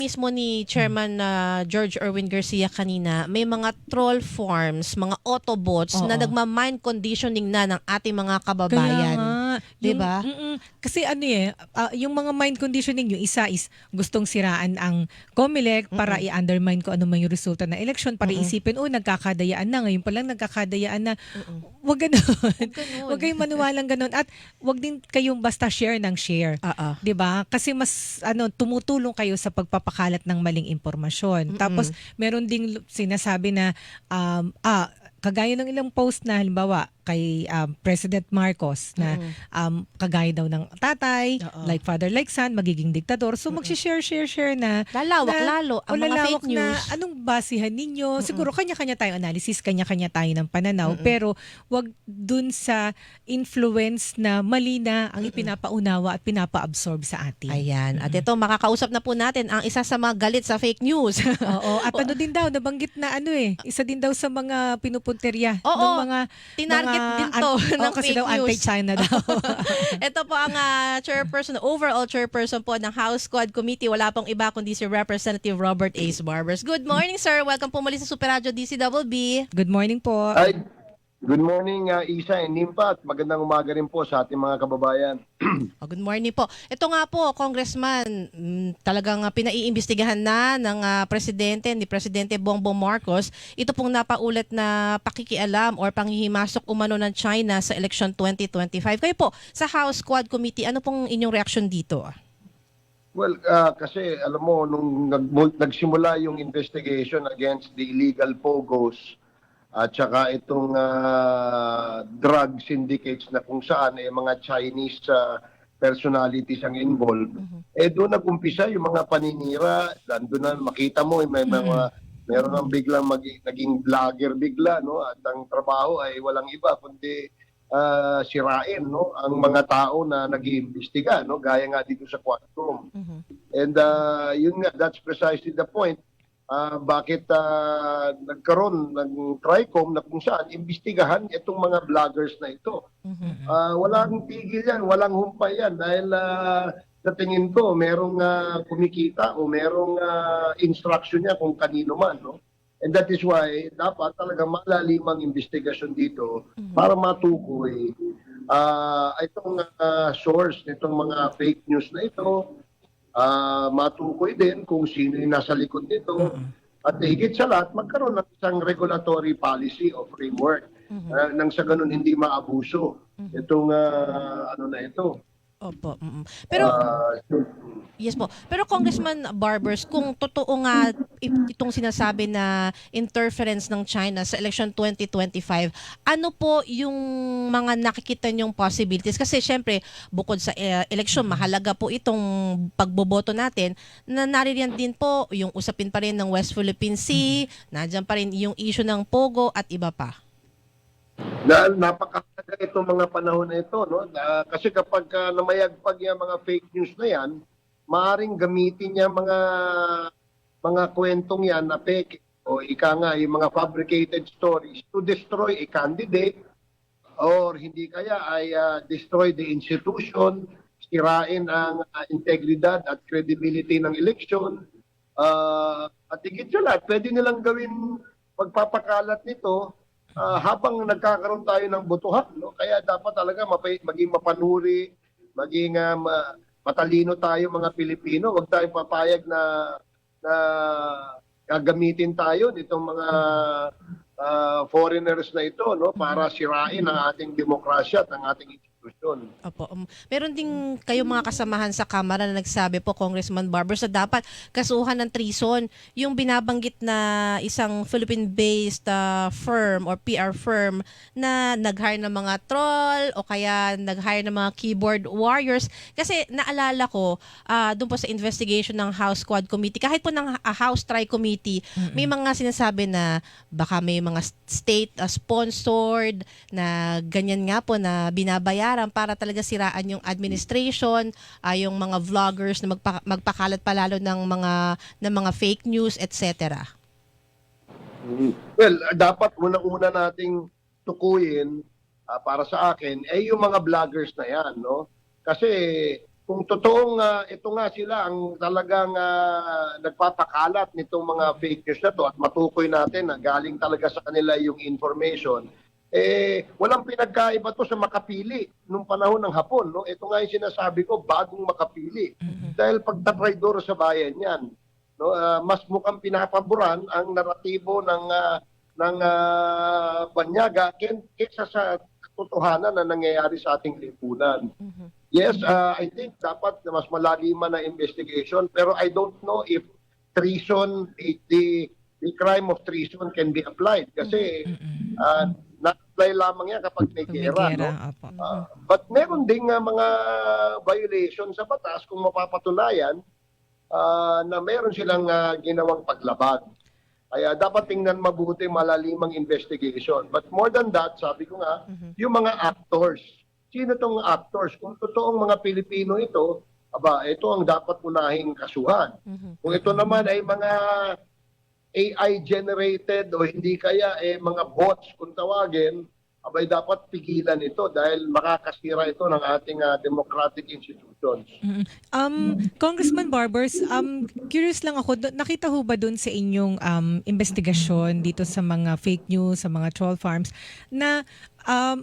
Mismo ni Chairman George Erwin Garcia kanina, may mga troll farms, mga Autobots na Oo. nagma-mind conditioning na ng ating mga Kaya kababayan. nga, 'Di yung ba? kasi ano yung mga mind conditioning, yung isa is gustong siraan ang COMELEC para Mm. i-undermine ko ano man yung resulta ng election, para Mm. isipin, nagkakadayaan na, ngayon pa lang nagkakadayaan na. Mm. Wag gano'n. Huwag gano'n. Wag kayong maniwalang gano'n, at wag din kayong basta share ng share. Oo. 'Di ba? Kasi mas tumutulong kayo sa pagpapakalat ng maling impormasyon. Tapos Mm. meron ding sinasabi na kagaya ng ilang post na halimbawa kay President Marcos na kagaya daw ng tatay, Oo. like father like son, magiging diktador. So share na Lalawak lalo ang mga lalawak fake news. na anong basihan ninyo. Siguro kanya-kanya tayong analysis, kanya-kanya tayo ng pananaw, pero wag dun sa influence na mali na ang ipinapaunawa at pinapa-absorb sa atin. Ayan. At ito, makakausap na po natin ang isa sa mga galit sa fake news. Oo, at ano din daw, nabanggit na isa din daw sa mga pinupunterya Oo, ng mga tinarget din to ng kasi fake daw news. anti-China daw. Ito po ang overall chairperson po ng House Quad Committee. Wala pong iba kundi si Representative Robert Ace Barbers. Good morning, sir. Welcome po muli sa Super Radio DCWB. Good morning po. Ay, good morning Isa and Nimpa, at magandang umaga rin po sa ating mga kababayan. Good morning po. Ito nga po, Congressman, talagang pinaiimbestigahan na ng ni Presidente Bongbong Marcos. Ito pong napaulat na pakikialam or panghihimasok umano ng China sa election 2025. Kayo po, sa House Quad Committee, ano pong inyong reaksyon dito? Well, kasi alam mo, nung nagsimula yung investigation against the illegal POGOs at saka itong drug syndicates na kung saan mga Chinese personalities ang involved, doon nag-umpisa yung mga paninira. Doon na makita mo, meron ang biglang naging vlogger bigla, no? At ang trabaho ay walang iba kundi sirain, no, ang mga tao na nag-iimbestiga, no, gaya nga dito sa Quadcom. And yun nga, that's precisely the point. Bakit nagkaroon ng TRICOM na kung saan imbestigahan itong mga vloggers na ito. Walang tigil yan, walang humpay yan, dahil sa tingin ko merong kumikita o merong instruction niya kung kanino man, no. And that is why dapat talaga malalimang investigasyon dito para matukoy itong source nitong mga fake news na ito, matukoy din kung sino yung nasa likod nito, at higit sa lahat magkaroon ng isang regulatory policy o framework nang sa ganun hindi maabuso itong ano na ito. Opo. Pero yes po. Pero Congressman Barbers, kung totoo nga itong sinasabi na interference ng China sa election 2025, ano po yung mga nakikita niyong possibilities? Kasi syempre, bukod sa election, mahalaga po itong pagboboto natin, na naririyan din po yung usapin pa rin ng West Philippine Sea, nandiyan pa rin yung issue ng POGO at iba pa. Napakahalaga itong mga panahon na ito, no? Kasi kapag namayagpag yung mga fake news na yan, maaring gamitin niya mga kwentong yan na fake o ika nga yung mga fabricated stories to destroy a candidate, or hindi kaya ay destroy the institution, sirain ang integridad at credibility ng election. At higit sa lahat, pwede nilang gawin pagpapakalat nito habang nagkakaroon tayo ng botohan, no? Kaya dapat talaga maging mapanuri, maging matalino tayo mga Pilipino. Huwag tayong papayag na gagamitin tayo nitong mga foreigners na ito, no, para sirain ang ating demokrasya at ang ating institusyon. Opo. Meron din kayong mga kasamahan sa Kamara na nagsabi po, Congressman Barbers, na dapat kasuhan ng treason yung binabanggit na isang Philippine-based firm or PR firm na nag-hire ng mga troll o kaya nag-hire ng mga keyboard warriors. Kasi naalala ko, doon po sa investigation ng House Quad Committee, kahit po ng House Tri-Committee, may mga sinasabi na baka may mga state-sponsored na ganyan nga po na binabayaran para talaga siraan yung administration, yung mga vloggers na magpakalat palalo ng mga fake news, etc. Well, dapat unang-una nating tukuyin para sa akin ay yung mga vloggers na yan, no? Kasi kung totoong ito nga sila ang talagang nagpapakalat nitong mga fake news na to at matukoy natin na galing talaga sa kanila yung information, walang pinagkaiba to sa Makapili nung panahon ng Hapon. No? Ito nga yung sinasabi ko, bagong Makapili. Dahil pagtatraidor sa bayan yan, no? Mas mukhang pinapaboran ang naratibo ng banyaga kaysa sa katotohanan na nangyayari sa ating lipunan. Yes, I think dapat na mas malaliman na investigation, pero I don't know if treason, the crime of treason can be applied kasi na-apply lamang yan kapag may gera. No? But meron ding mga violation sa batas kung mapapatunayan na meron silang ginawang paglabag. Kaya dapat tingnan mabuti malalimang investigation. But more than that, sabi ko nga, yung mga actors. Sino tong actors? Kung totoong mga Pilipino ito, ito ang dapat unahing kasuhan. Kung ito naman ay mga AI-generated o hindi kaya mga bots kung tawagin, dapat pigilan ito dahil makakasira ito ng ating democratic institutions. Congressman Barbers, curious lang ako, nakita ho ba dun sa inyong investigasyon dito sa mga fake news, sa mga troll farms, na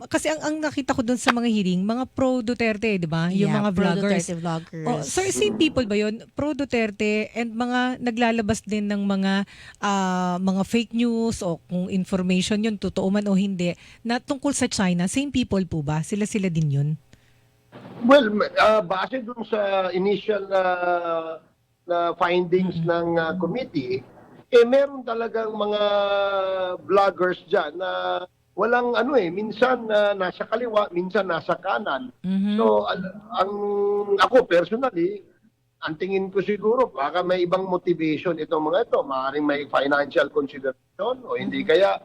kasi ang nakita ko dun sa mga hearing, mga pro-Duterte, di ba? Yung mga vloggers. Pro-Duterte vloggers. Oh, so, same people ba yun? Pro-Duterte and mga naglalabas din ng mga fake news o kung information yun, totoo man o hindi, na tungkol sa China, same people po ba? Sila-sila din yun? Well, base dun sa initial na findings ng committee, meron talagang mga vloggers dyan na walang minsan nasa kaliwa, minsan nasa kanan. So, ako personally, ang tingin ko siguro, baka may ibang motivation itong mga ito. Maaaring may financial consideration o hindi kaya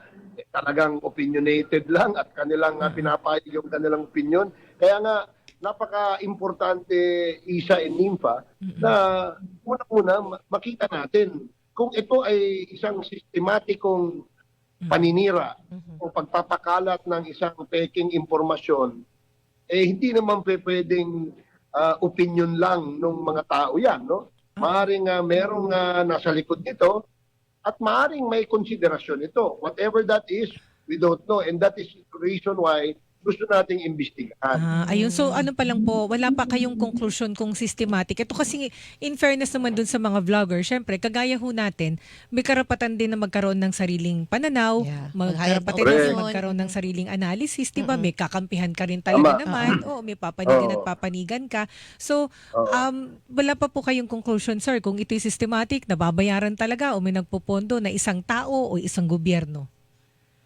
talagang opinionated lang at kanilang pinapayag yung kanilang opinion. Kaya nga, napaka-importante, Isa and Nympha, na una-una makita natin kung ito ay isang sistematikong paninira o pagpapakalat ng isang peking impormasyon, hindi naman pwedeng opinion lang ng mga tao yan. No? Maaring merong nasa likod nito at maaring may konsiderasyon ito. Whatever that is, we don't know. And that is the reason why gusto nating imbestigahan. Ayun. So ano pa lang po, wala pa kayong conclusion kung systematic. Ito kasi in fairness naman dun sa mga vlogger, syempre, kagaya ho natin, may karapatan din na magkaroon ng sariling pananaw, karapatan din na magkaroon ng sariling analysis, di ba? May kakampihan ka rin talaga naman, may papanigan at papanigan ka. So, wala pa po kayong conclusion, sir, kung ito'y systematic, nababayaran talaga o may nagpopondo na isang tao o isang gobyerno.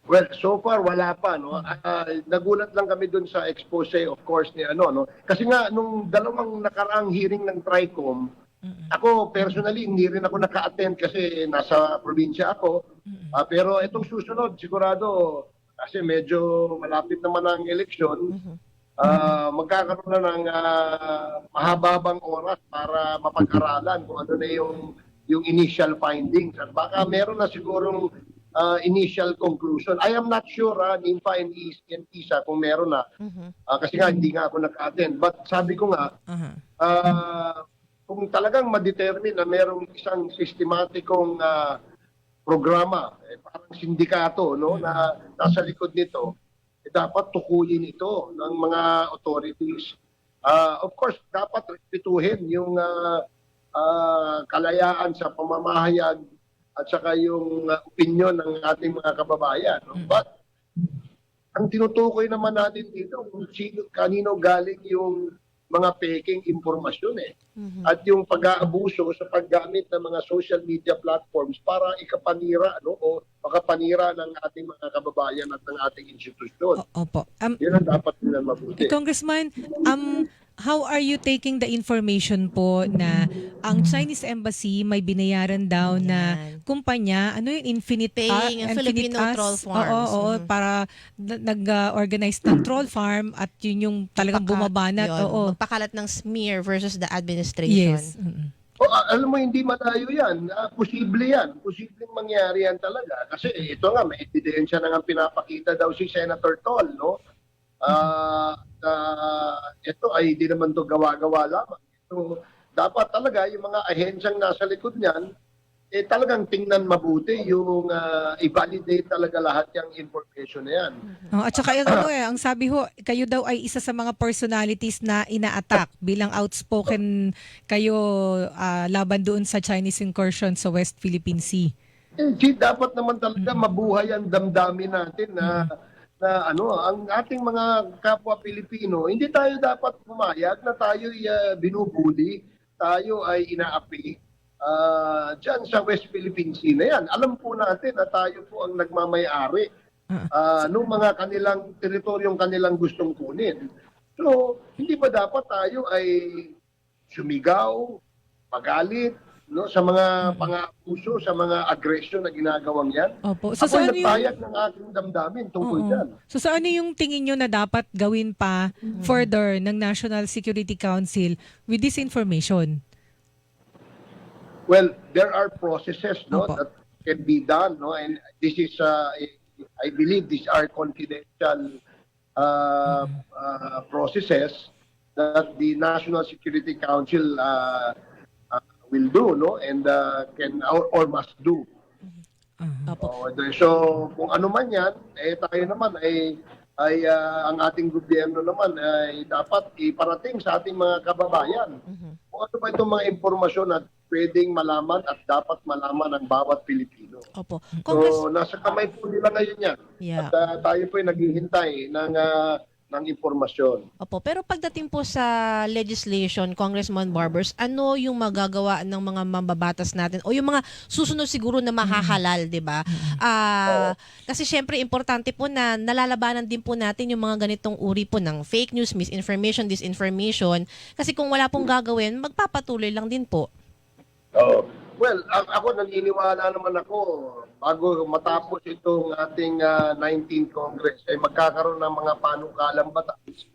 Well, so far wala pa, no. Nagulat lang kami dun sa expose, of course, ni no. Kasi nga nung dalawang nakaraang hearing ng TRICOM, ako personally hindi rin ako naka-attend kasi nasa probinsya ako. Pero itong susunod sigurado kasi medyo malapit naman ang eleksyon. Magkakaroon na ng mahababang oras para mapag-aralan kung ano na yung initial findings. At baka meron na sigurong initial conclusion. I am not sure, Nympha and Isa, kung meron na. Kasi nga, hindi nga ako naka-attend. But sabi ko nga, kung talagang ma-determine na merong isang sistematikong programa, parang sindikato, no, na nasa likod nito, dapat tukuyin ito ng mga authorities. Of course, dapat respetuhin yung kalayaan sa pamamahayag at saka yung opinion ng ating mga kababayan. No? But ang tinutukoy naman natin dito kung kanino galing yung mga peking impormasyon at yung pag-aabuso sa paggamit ng mga social media platforms para ikapanira o makapanira ng ating mga kababayan at ng ating institusyon. Opo. Yun ang dapat nila mabuti. Congressman, how are you taking the information po na ang Chinese Embassy may binayaran daw na kumpanya, Infinite Filipino Troll Farms. Oo, para nag-organize ng troll farm at yun yung talagang bumabanat. Magpakalat ng smear versus the administration. Yes. Alam mo, hindi malayo yan. Posible yan. Posibleng mangyari yan talaga. Kasi ito nga, may ebidensya na nga pinapakita daw si Senator Tol, no? Ito ay hindi naman to gawa-gawa lamang. So, dapat talaga yung mga ahensyang nasa likod niyan, talagang tingnan mabuti yung i-validate talaga lahat yung information na yan. At saka ang sabi ho, kayo daw ay isa sa mga personalities na ina-attack bilang outspoken kayo laban doon sa Chinese incursion sa West Philippine Sea. Dapat naman talaga mabuhay ang damdamin natin na ang ating mga kapwa Pilipino, hindi tayo dapat pumayag na tayo binubuli, tayo ay inaapi dyan sa West Philippine Sea na yan. Alam po natin na tayo po ang nagmamay-ari nung mga kanilang teritoryong kanilang gustong kunin. So, hindi ba dapat tayo ay sumigaw, magalit, no, sa mga pang-aabuso, sa mga aggression na ginagawang yan? Opo. So, Ako nagpayag ng aking damdamin tungkol dyan. So saan yung tingin nyo na dapat gawin pa further ng National Security Council with this information? Well, there are processes Opo. that can be done, no, and this is I believe these are confidential processes that the National Security Council will do, no, and can or must do. Opo. So kung ano man yan, tayo naman ay ang ating gobyerno naman ay dapat iparating sa ating mga kababayan. Kung ano ba itong mga impormasyon na pwedeng malaman at dapat malaman ng bawat Pilipino. Opo. So nasa kamay po nila ngayon yan. Yeah. At tayo po ay naghihintay ng impormasyon. Opo, pero pagdating po sa legislation, Congressman Barbers, ano yung magagawa ng mga mambabatas natin o yung mga susunod siguro na mahahalal, 'di ba? Kasi syempre importante po na nalalabanan din po natin yung mga ganitong uri po ng fake news, misinformation, disinformation. Kasi kung wala pong gagawin, magpapatuloy lang din po. Well, ako naniniwala naman ako bago matapos itong ating 19th Congress ay magkakaroon ng mga panukalang batas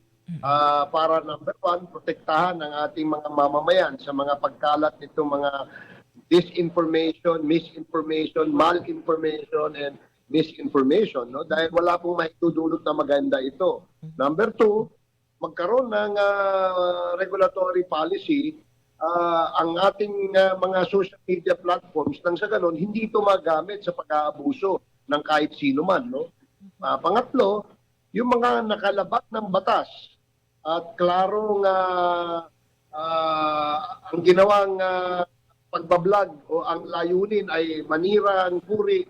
para number one, protektahan ang ating mga mamamayan sa mga pagkalat nitong mga disinformation, misinformation, malinformation, and misinformation. No? Dahil wala pong maitudulot na maganda ito. Number two, magkaroon ng regulatory policy ang ating mga social media platforms nang sa ganon, hindi ito magamit sa pag-aabuso ng kahit sino man. No? Pangatlo, yung mga nakalabat ng batas at klarong ang ginawang pagbablog o ang layunin ay manira ang puri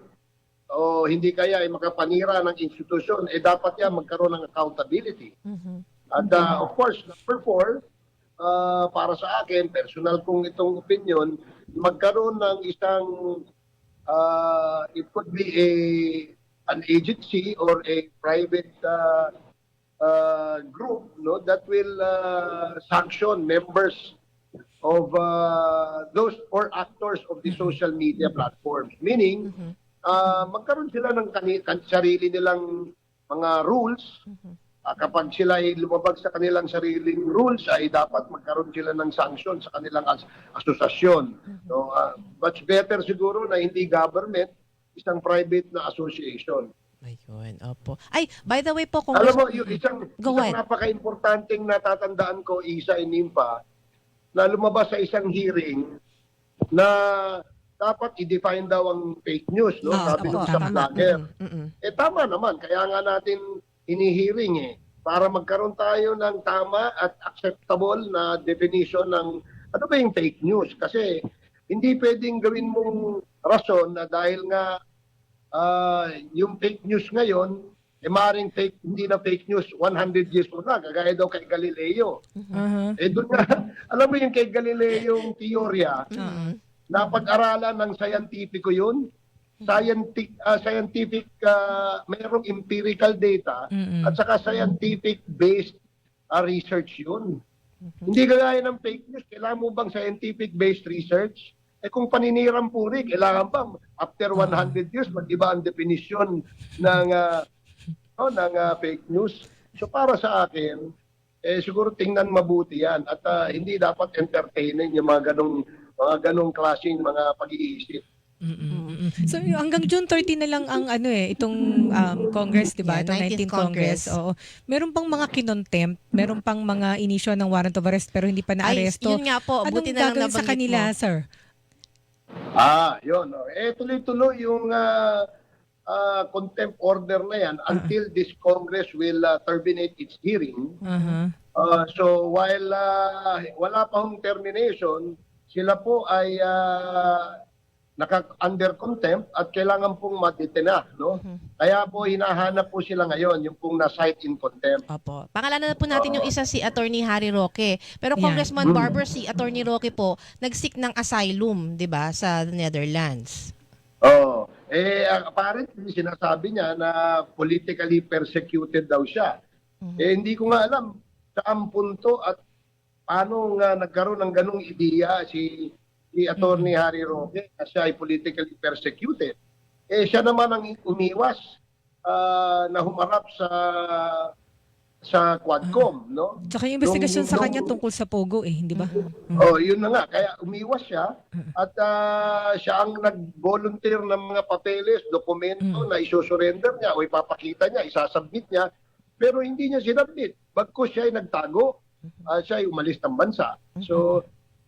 o hindi kaya ay makapanira ng institusyon, dapat yan magkaroon ng accountability. At of course, number four, para sa akin, personal kong itong opinion, magkaroon ng isang, it could be an agency or a private group, no, that will sanction members of those or actors of the social media platforms. Meaning, magkaroon sila ng sarili nilang mga rules. Kapag sila ay lumabag sa kanilang sariling rules, ay dapat magkaroon sila ng sanction sa kanilang asosasyon. So, much better siguro na hindi government, isang private na association. Ayun, opo. Ay, by the way po, Alam mo, yung isang Go ahead. napaka-importanting natatandaan ko, Isa Inimpa, na lumabas sa isang hearing na dapat i-define daw ang fake news, no? Sabi ng isang vlogger. Tama naman, kaya nga natin inihearing para magkaroon tayo ng tama at acceptable na definition ng ano ba yung fake news. Kasi hindi pwedeng gawin mong rason na dahil nga yung fake news ngayon, maaaring fake, hindi na fake news 100 years from na, kagaya daw kay Galileo. Doon nga, alam mo yung kay Galileo yung teorya, na pag-aralan ng scientifico yun, scientific mayroong empirical data at saka scientific based research yun. Hindi kagaya ng fake news. Kailangan mo bang scientific based research? Kung paninirang puri, kailangan ba after 100 years mag-iba ang definition ng fake news? So para sa akin, siguro tingnan mabuti yan at hindi dapat entertainin yung mga ganong klaseng mga pag-iisip. So hanggang June 30 na lang ang itong Congress, 'di ba? Yeah, Itong 19th 19th Congress. Oo. Meron pang mga kinontempt, meron pang mga inisyo ng warrant of arrest pero hindi pa naaresto. Yun nga po, Anong buti na lang gagawin sa nabanggit kanila, mo. sir? Yun. Tuloy-tuloy yung contempt order na yan until this Congress will terminate its hearing. So while wala pa hong termination, sila po ay under contempt at kailangan pong madetena, no? Kaya po hinahanap po sila ngayon yung pong na-cite in contempt. Opo. Pangalanan na po natin yung isa, si Attorney Harry Roque. Pero Yan. Congressman Barber, si Attorney Roque po nag-seek ng asylum, 'di ba, sa Netherlands. Apparently sinasabi niya na politically persecuted daw siya. Hindi ko nga alam saan punto at paano nga nagkaroon ng ganung ideya si Attorney Harry Roque na siya ay politically persecuted. Siya naman ang umiwas na humarap sa Quadcom, no? Tsaka yung investigasyon sa kanya tungkol sa Pogo hindi ba? Yun na nga. Kaya umiwas siya at siya ang nag-volunteer ng mga papeles, dokumento na isusurrender niya o ipapakita niya, isasubmit niya, pero hindi niya sinubmit. Bagkus siya ay nagtago, siya ay umalis ng bansa. So,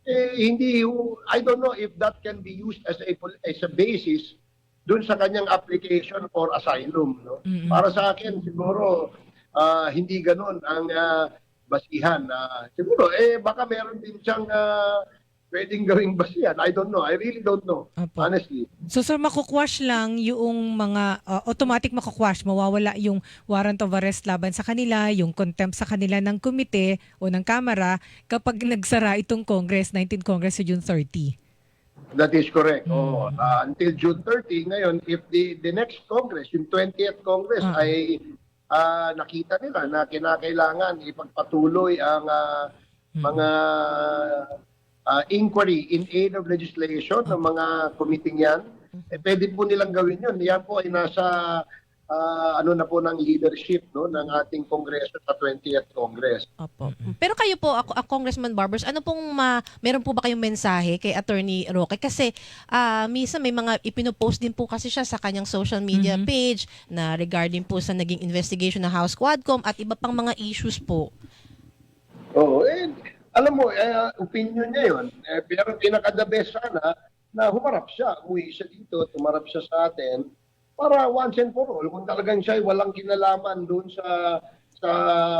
I don't know if that can be used as a basis dun sa kanyang application for asylum, no? Para sa akin, siguro, hindi ganun ang basihan. Siguro, baka meron din siyang pwedeng gawing basihan. I don't know. I really don't know. Opo. Honestly. So sir, makukwash lang yung mga automatic makukwash, mawawala yung warrant of arrest laban sa kanila, yung contempt sa kanila ng komite o ng Kamara kapag nagsara itong Congress, 19th Congress sa June 30. That is correct. Until June 30, ngayon, if the next Congress, yung 20th Congress, ay nakita nila na kinakailangan ipagpatuloy ang mga inquiry in aid of legislation ng mga committee yan, pwede po nilang gawin yun. Yan po ay nasa na po ng leadership, no, ng ating Kongreso sa 20th Congress. Opo. Pero kayo po, Congressman Barbers, ano pong meron po ba kayong mensahe kay Attorney Roque? Kasi minsan may mga ipinopost din po kasi siya sa kanyang social media page na regarding po sa naging investigation ng House Quadcom at iba pang mga issues po. Alam mo, opinion niya yun. Pero pinaka-the best sana na humarap siya. Uwi siya dito, humarap siya sa atin para once and for all, kung talagang siya ay walang kinalaman doon sa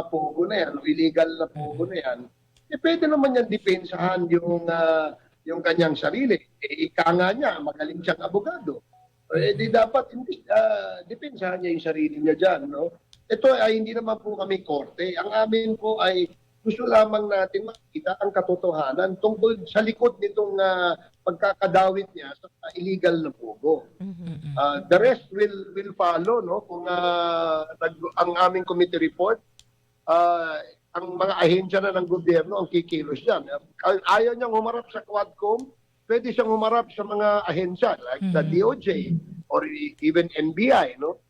pogo na yan, illegal na pogo na yan, pwede naman yan depensahan yung kanyang sarili. Ika nga niya, magaling siyang abogado. Di dapat depensahan niya yung sarili niya dyan. No? Ito ay hindi naman po kami korte. Ang amin po ay gusto lamang natin makita ang katotohanan tungkol sa likod nitong pagkakadawit niya sa illegal na pogo. The rest will follow, no? Kung ang aming committee report, ang mga ahensya na ng gobyerno ang kikilos diyan. Ayaw niyang humarap sa Quadcom, pwede siyang humarap sa mga ahensya like the DOJ or even NBI, no?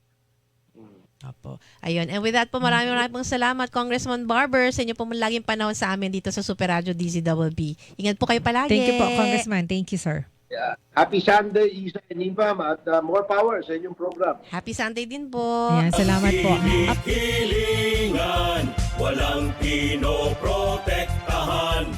Opo. Ayun. And with that po, maraming pong salamat, Congressman Barber, sa inyo po laging panahon sa amin dito sa Super Radio DZBB. Ingat po kayo palagi. Thank you po, Congressman. Thank you, sir. Yeah. Happy Sunday, Isa and Impam, at more power sa inyong program. Happy Sunday din po. Ayan, salamat po. Hilingan, walang pinoprotektahan.